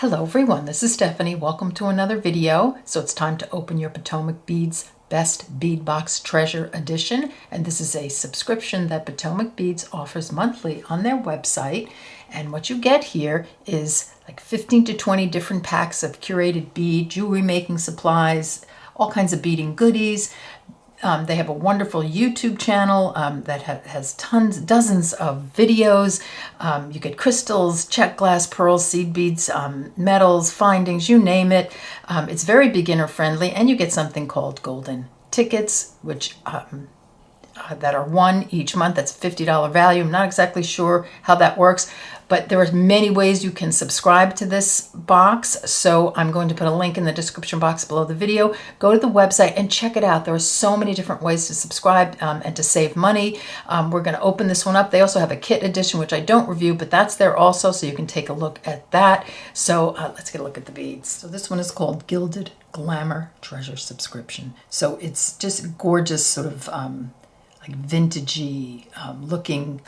Hello everyone, this is Stephanie. Welcome to another video. So it's time to open your Potomac Beads Best Bead Box Treasure Edition. And this is a subscription that Potomac Beads offers monthly on their website. And what you get here is like 15 to 20 different packs of curated bead, jewelry making supplies, all kinds of beading goodies. They have a wonderful YouTube channel that has dozens of videos. You get crystals, Czech glass, pearls, seed beads, metals, findings, you name it. It's very beginner friendly, and you get something called golden tickets, which that are won each month. That's $50 value. I'm not exactly sure how that works, but there are many ways you can subscribe to this box. So I'm going to put a link in the description box below the video. Go to the website and check it out. There are so many different ways to subscribe and to save money. We're going to open this one up. They also have a kit edition, which I don't review, but that's there also, so you can take a look at that. So let's get a look at the beads. So this one is called Gilded Glamour Treasure Subscription. So it's just gorgeous, sort of like vintagey looking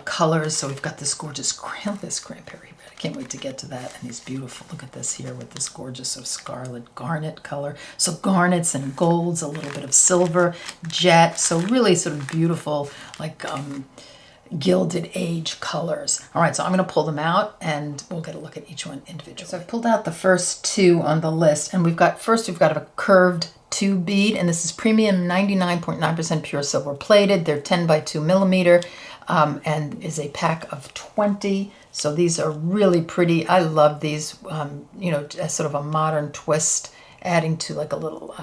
colors. So we've got this gorgeous cranberry red. I can't wait to get to that. And these beautiful, look at this here with this gorgeous sort of scarlet garnet color. So garnets and golds, a little bit of silver, jet. So really sort of beautiful, like gilded age colors. All right, so I'm going to pull them out and we'll get a look at each one individually. So I've pulled out the first two on the list, and we've got a curved 2 bead, and this is premium 99.9% pure silver plated. They're 10 by 2 millimeter and is a pack of 20. So these are really pretty. I love these, as sort of a modern twist, adding to like a little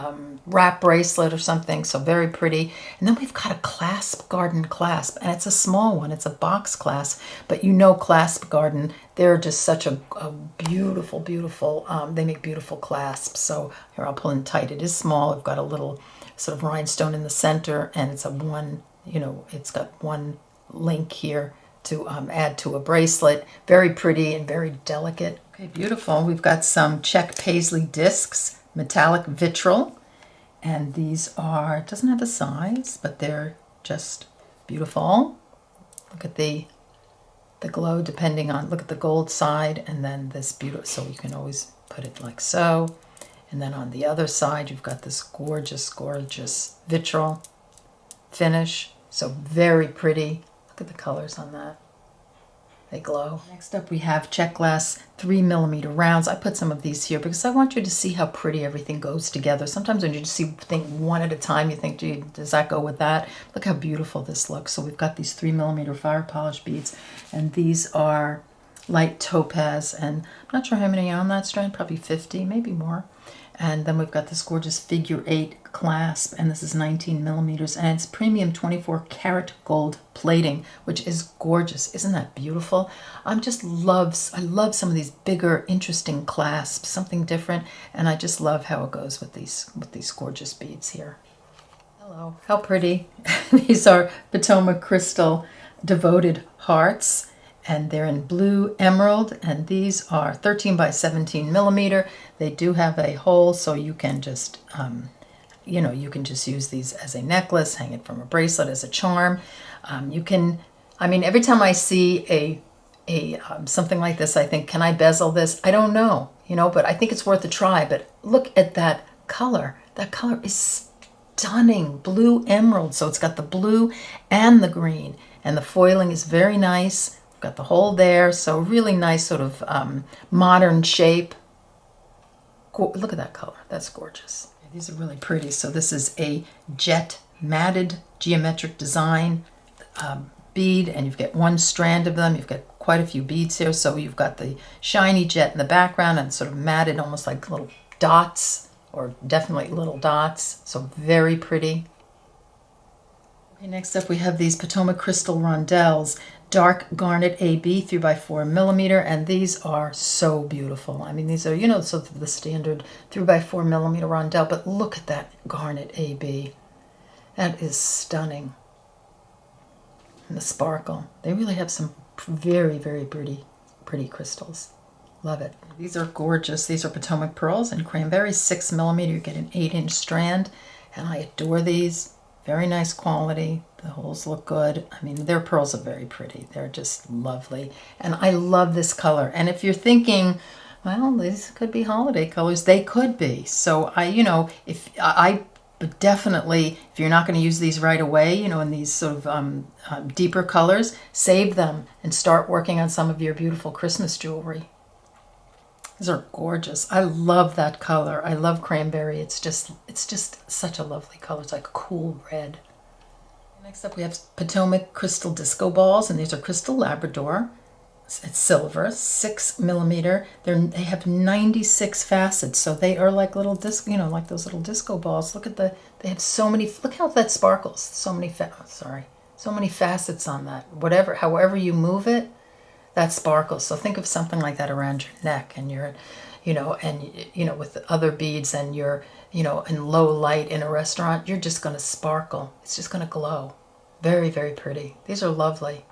wrap bracelet or something. So very pretty. And then we've got a clasp garden clasp, and it's a small one. It's a box clasp, but clasp garden, they're just such a beautiful, they make beautiful clasps. So here, I'll pull in tight. It is small. I've got a little sort of rhinestone in the center, and it's it's got one link here to add to a bracelet. Very pretty and very delicate. Okay, beautiful. We've got some Czech Paisley discs, metallic vitriol, and these are, it doesn't have a size, but they're just beautiful. Look at the glow, depending on, look at the gold side, and then this beautiful, so you can always put it like so. And then on the other side, you've got this gorgeous vitriol finish. So very pretty. Look at the colors on that. They glow. Next up, we have Czech Glass 3 millimeter rounds. I put some of these here because I want you to see how pretty everything goes together. Sometimes when you just see thing one at a time, you think, gee, does that go with that? Look how beautiful this looks. So we've got these 3 millimeter fire polish beads, and these are light topaz, and I'm not sure how many are on that strand, probably 50, maybe more. And then we've got this gorgeous figure 8 clasp, and this is 19 millimeters, and it's premium 24 karat gold plating, which is gorgeous. Isn't that beautiful? I love some of these bigger, interesting clasps, something different, and I just love how it goes with these gorgeous beads here. Hello, how pretty. These are Potomac crystal devoted hearts, and they're in blue emerald, and these are 13 by 17 millimeter. They do have a hole, so you can just you can just use these as a necklace, hang it from a bracelet, as a charm. Every time I see a something like this, I think, can I bezel this? I don't know, but I think it's worth a try. But look at that color. That color is stunning, blue emerald. So it's got the blue and the green, and the foiling is very nice. Got the hole there, so really nice sort of modern shape. Look at that color. That's gorgeous. These are really pretty. So this is a jet matted geometric design bead, and you've got one strand of them. You've got quite a few beads here. So you've got the shiny jet in the background and sort of matted, almost like little dots, or definitely little dots. So very pretty. Okay, next up we have these Potomac crystal Rondells, dark garnet AB 3 by 4 millimeter, and these are so beautiful. These are, so the standard 3 by 4 millimeter rondelle, but look at that garnet AB. That is stunning. And the sparkle. They really have some very, very pretty crystals. Love it. These are gorgeous. These are Potomac pearls and cranberry, 6 millimeter. You get an 8-inch strand, and I adore these. Very nice quality. The holes look good. Their pearls are very pretty. They're just lovely. And I love this color. And if you're thinking, Well, these could be holiday colors. They could be. So if I but definitely, if you're not going to use these right away, in these sort of deeper colors, save them and start working on some of your beautiful Christmas jewelry. These are gorgeous. I love that color. I love cranberry. It's just such a lovely color. It's like a cool red. Next up, we have Potomac crystal disco balls, and these are crystal Labrador. It's silver, 6 millimeter. They have 96 facets, so they are like little disc, like those little disco balls. Look at they have so many. Look how that sparkles. So many facets on that. However you move it, that sparkles. So think of something like that around your neck, and with other beads, and you're, in low light in a restaurant, you're just going to sparkle. It's just going to glow. Very, very pretty. These are lovely.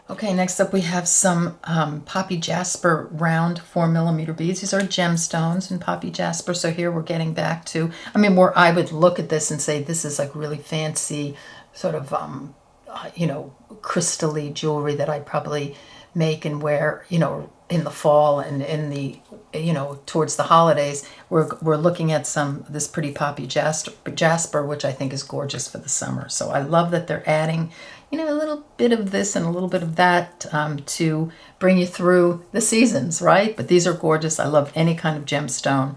Okay, next up we have some Poppy Jasper round 4 millimeter beads. These are gemstones in Poppy Jasper. So here we're getting back to, where I would look at this and say this is like really fancy sort of, crystal-y jewelry that I'd probably make and wear, in the fall and in the, towards the holidays. We're looking at this pretty Poppy Jasper, which I think is gorgeous for the summer. So I love that they're adding, a little bit of this and a little bit of that to bring you through the seasons, right? But these are gorgeous. I love any kind of gemstone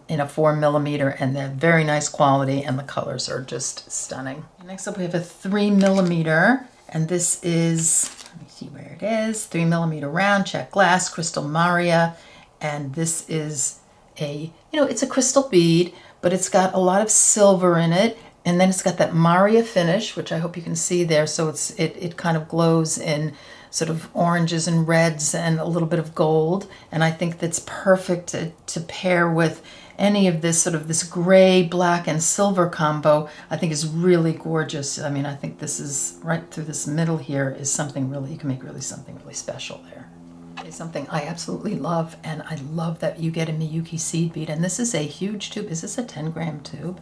in a 4 millimeter, and they're very nice quality, and the colors are just stunning. Next up, we have a 3 millimeter, and this is, let me see where it is, 3 millimeter round, Czech Glass, Crystal Maria, and this is it's a crystal bead, but it's got a lot of silver in it. And then it's got that Maria finish, which I hope you can see there. So it kind of glows in sort of oranges and reds and a little bit of gold. And I think that's perfect to pair with any of this sort of this gray, black, and silver combo. I think is really gorgeous. I think this is right through this middle here is something really, you can make really something really special there. It's something I absolutely love, and I love that you get a Miyuki seed bead. And this is a huge tube. Is this a 10-gram tube?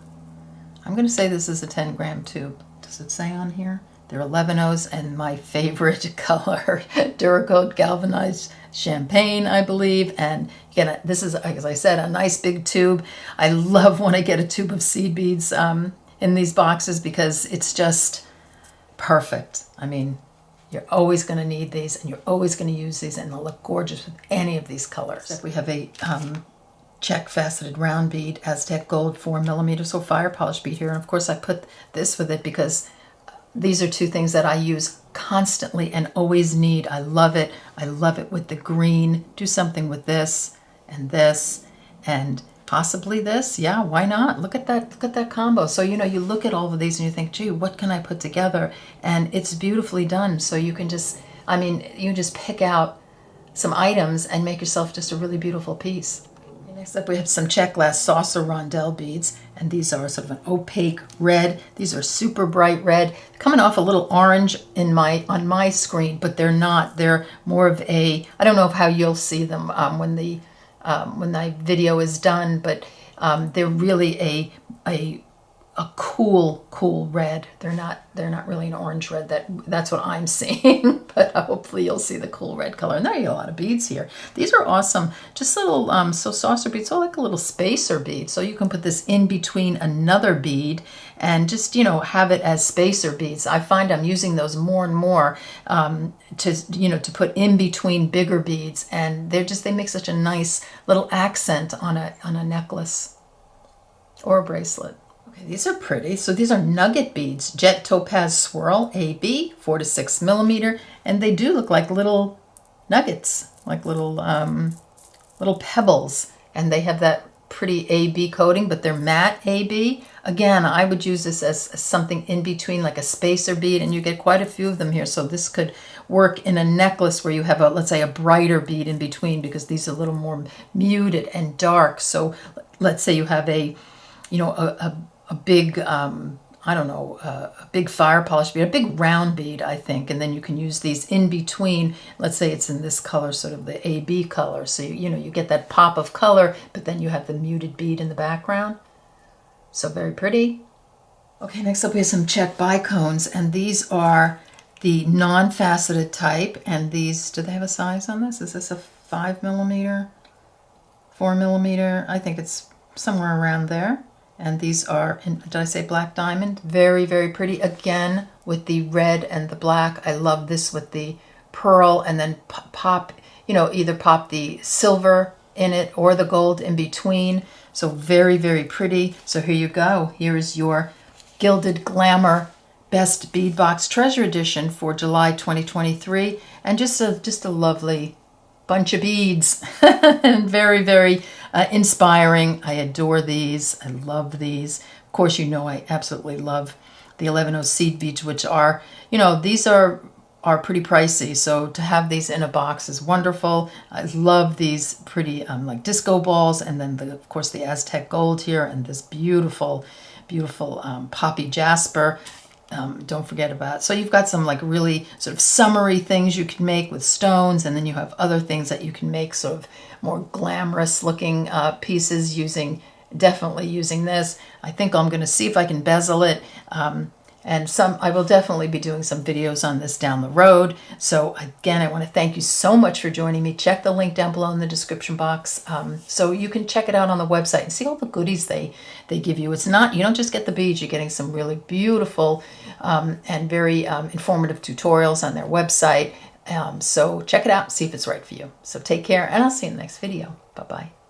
I'm going to say this is a 10-gram tube. Does it say on here? They're 11/0s, and my favorite color, Duracoat Galvanized Champagne, I believe. And again, this is, as I said, a nice big tube. I love when I get a tube of seed beads in these boxes because it's just perfect. You're always going to need these, and you're always going to use these, and they'll look gorgeous with any of these colors. We have a Czech faceted round bead, Aztec gold 4 millimeter, so fire polish bead here. And of course I put this with it because these are two things that I use constantly and always need. I love it. I love it with the green. Do something with this and possibly this. Yeah, why not? Look at that combo. So you look at all of these and you think, gee, what can I put together? And it's beautifully done. So you can just pick out some items and make yourself just a really beautiful piece. Next up, we have some Czech Glass saucer rondelle beads, and these are sort of an opaque red. These are super bright red, coming off a little orange on my screen, but they're not. They're more of I don't know how you'll see them when the video is done, but they're really a cool red. They're not really an orange red. That's what I'm seeing, but hopefully you'll see the cool red color. And there you get a lot of beads here. These are awesome. Just little so saucer beads, so like a little spacer bead. So you can put this in between another bead and just have it as spacer beads. I find I'm using those more and more to put in between bigger beads, and they make such a nice little accent on a necklace or a bracelet. Okay, these are pretty. So these are Nugget Beads, Jet Topaz Swirl AB, 4 to 6 millimeter, and they do look like little nuggets, like little pebbles, and they have that pretty AB coating, but they're matte AB. Again, I would use this as something in between, like a spacer bead, and you get quite a few of them here. So this could work in a necklace where you have let's say a brighter bead in between, because these are a little more muted and dark. So let's say you have a big, a big fire polish bead, a big round bead, I think, and then you can use these in between. Let's say it's in this color, sort of the AB color, so you get that pop of color, but then you have the muted bead in the background. So very pretty. Okay, next up we have some Czech bicones, and these are the non-faceted type, and these, do they have a size on this? Is this a 5 millimeter? 4mm. I think it's somewhere around there. And these are, did I say black diamond? Very, very pretty. Again, with the red and the black. I love this with the pearl, and then pop, either pop the silver in it or the gold in between. So very, very pretty. So here you go. Here is your Gilded Glamour Best Bead Box Treasure Edition for July 2023. And just a lovely bunch of beads. And very, very inspiring. I adore these. I love these. Of course, I absolutely love the 11O seed beads, which are, these are pretty pricey. So to have these in a box is wonderful. I love these pretty like disco balls, and then of course the Aztec gold here, and this beautiful, beautiful poppy Jasper. Don't forget about. So you've got some like really sort of summery things you can make with stones, and then you have other things that you can make sort of more glamorous looking pieces definitely using this. I think I'm going to see if I can bezel it. And I will definitely be doing some videos on this down the road. So again, I want to thank you so much for joining me. Check the link down below in the description box, so you can check it out on the website and see all the goodies they give you. It's not, you don't just get the beads, you're getting some really beautiful and very informative tutorials on their website. So check it out, see if it's right for you. So take care, and I'll see you in the next video. Bye-bye.